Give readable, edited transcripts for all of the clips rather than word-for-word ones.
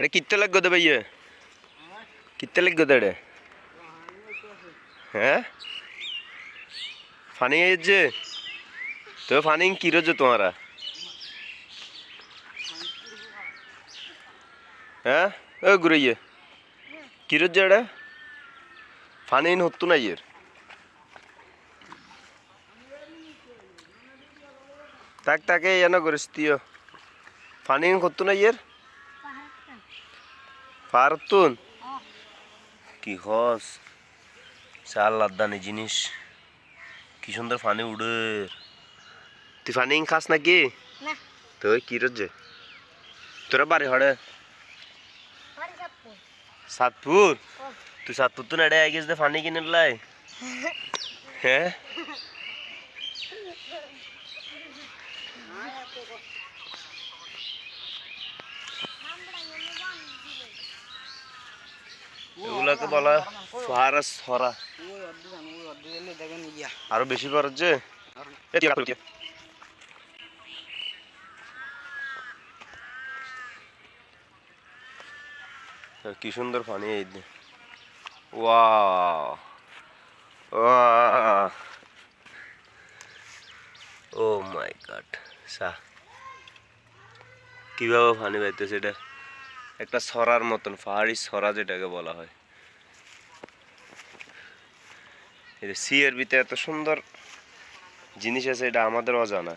अरे कितने लग गए भैया कितने लग गए हैं फानी जे तो फानी की रोज तुम्हारा हैं ओ गुरैया की रोज जड़ा फानी इन होत्तु ना यार ताक ताके या ना गुरस्तियो फानी इन होत्तु ना यार पारतुन की हस चाल लादानी जिनिस की सुंदर फानी उड़े तु फानी इन खास ना की तो की रोज तोरा बारे हड़े सातपुर तू सातपुर तो नड़े आई दे फानी की निकलाए हैं এগুলা তো বলা ফারাস হরা আরো বেশি খরচ যে কি সুন্দর পানি এই যে ওয়াও ও মাই গড সা কিভাবে পানি বাইতেছে এটা একটা ছড়ার মতন পাহাড়ি ছড়া যেটাকে বলা হয় এই যে সিয়ের ভিতরে এত সুন্দর জিনিস আছে এটা আমাদের অজানা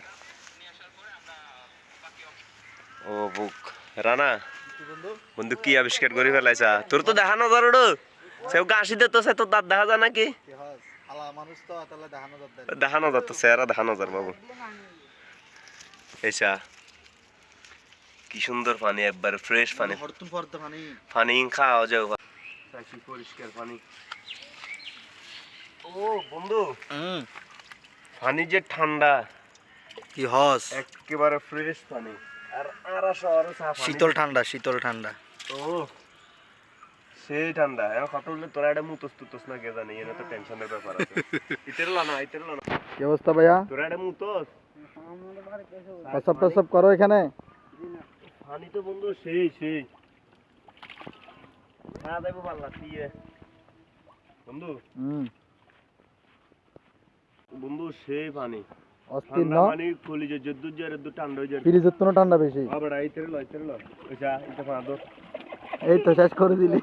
ও বুক রানা বন্ধু কি আবিষ্কার করে ফেলাইছা তোর তো দেখানো দরড় সেও গাছি দে তো সে তো দাঁত দেখা যায় নাকি দেখানো যাত চেহারা দেখানো যার বাবু এইসা কি সুন্দর পানি একবার ফ্রেশ পানি পানি খাওয়া যাও পরিষ্কার পানি ও বন্ধু পানি যে ঠান্ডা কি হস একেবারে ফ্রেশ পানি আর আরা শহরে শীতল ঠান্ডা ও সেই ঠান্ডা এখন কত হলে তোরা এটা মুতস তুতস না কে জানি এনে তো টেনশনের ব্যাপার আছে ইতেরলা না কি অবস্থা ভাইয়া তোরা এটা মুতস প্রসব করো এখানে পানি তো বন্ধু সেই হ্যাঁ দেবো ভালো লাগছে বন্ধু বন্ধু সেই পানি অস্থির না পানি খুলি যে যদ্দুর জারে দু ঠান্ডা হয়ে যায় ফ্রিজের তো ঠান্ডা বেশি আবার ইতেরলা ওইসা এটা পাদো এই তো শেষ করে দিলি